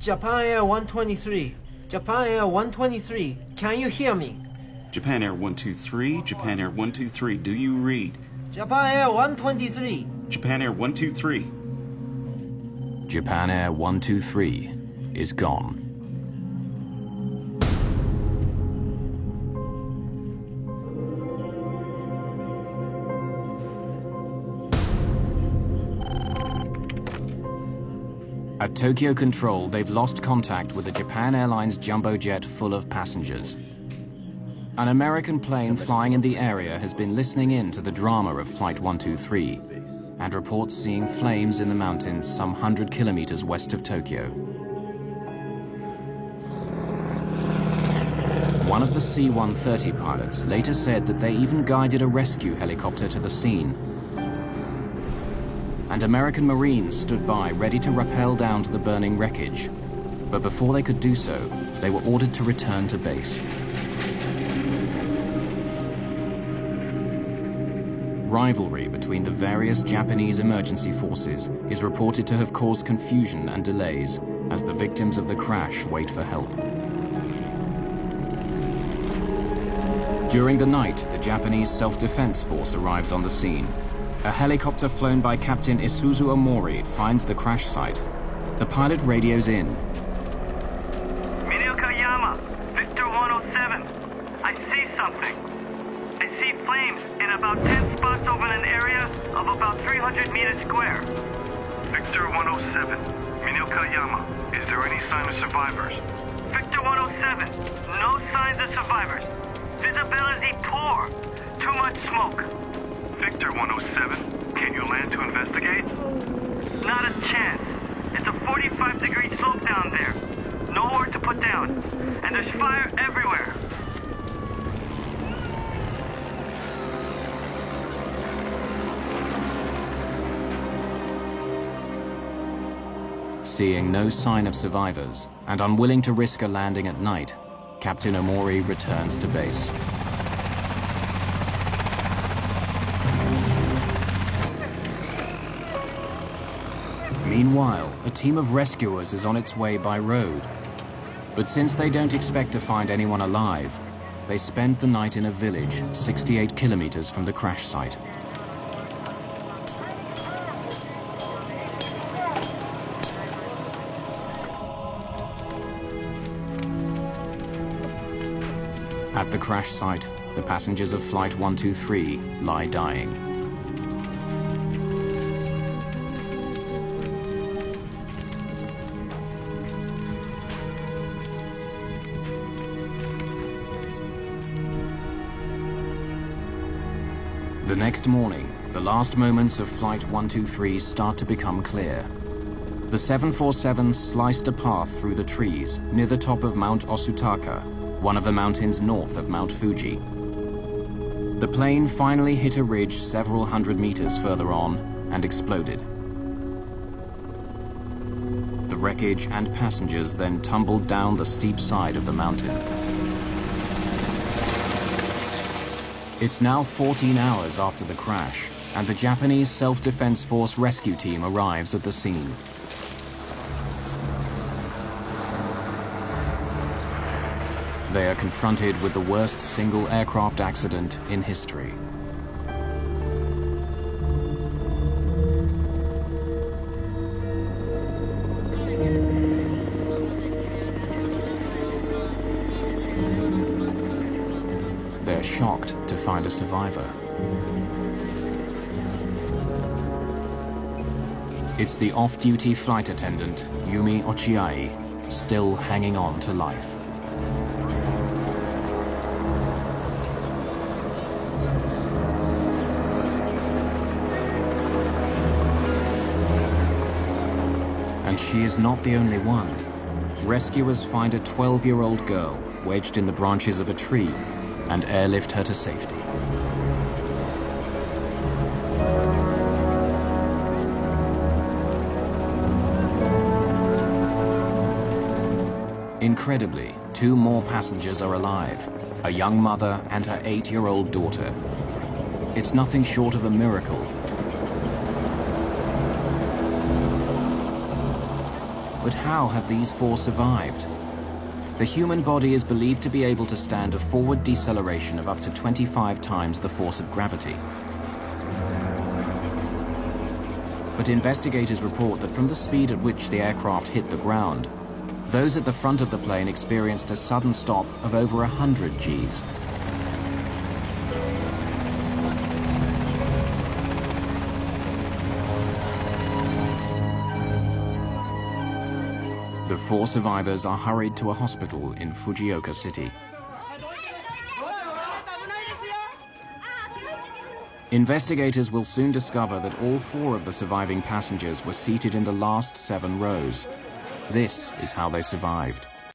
Japan Air 123. Japan Air 123. Can you hear me? Japan Air 123, Japan Air 123, do you read? Japan Air 123. Japan Air 123. Japan Air 123 is gone. At Tokyo Control, they've lost contact with the Japan Airlines jumbo jet full of passengers. An American plane flying in the area has been listening in to the drama of Flight 123 and reports seeing flames in the mountains some 100 kilometers west of Tokyo. One of the C-130 pilots later said that they even guided a rescue helicopter to the scene. And American Marines stood by ready to rappel down to the burning wreckage. But before they could do so, they were ordered to return to base. Rivalry between the various Japanese emergency forces is reported to have caused confusion and delays as the victims of the crash wait for help. During the night, the Japanese Self-Defense Force arrives on the scene. A helicopter flown by Captain Isuzu Omori finds the crash site. The pilot radios in. Minokayama, Victor 107. I see something. I see flames in about 10 spots over an area of about 300 meters square. Victor 107, Minokayama. Is there any sign of survivors? Victor 107, no signs of survivors. Visibility poor. Too much smoke. Victor 107, can you land to investigate? Not a chance. It's a 45-degree slope down there. Nowhere to put down. And there's fire everywhere. Seeing no sign of survivors and unwilling to risk a landing at night, Captain Omori returns to base. Meanwhile, a team of rescuers is on its way by road. But since they don't expect to find anyone alive, they spend the night in a village 68 kilometers from the crash site. At the crash site, the passengers of Flight 123 lie dying. The next morning, the last moments of Flight 123 start to become clear. The 747 sliced a path through the trees near the top of Mount Osutaka, one of the mountains north of Mount Fuji. The plane finally hit a ridge several hundred meters further on and exploded. The wreckage and passengers then tumbled down the steep side of the mountain. It's now 14 hours after the crash, and the Japanese Self-Defense Force rescue team arrives at the scene. They are confronted with the worst single aircraft accident in history. They're shocked to find a survivor. It's the off-duty flight attendant, Yumi Ochiai, still hanging on to life. And she is not the only one. Rescuers find a 12-year-old girl wedged in the branches of a tree and airlift her to safety. Incredibly, 2 more passengers are alive, a young mother and her 8-year-old daughter. It's nothing short of a miracle. But how have these four survived? The human body is believed to be able to stand a forward deceleration of up to 25 times the force of gravity. But investigators report that from the speed at which the aircraft hit the ground, those at the front of the plane experienced a sudden stop of over 100 Gs. The four survivors are hurried to a hospital in Fujioka City. Investigators will soon discover that all four of the surviving passengers were seated in the last 7 rows. This is how they survived.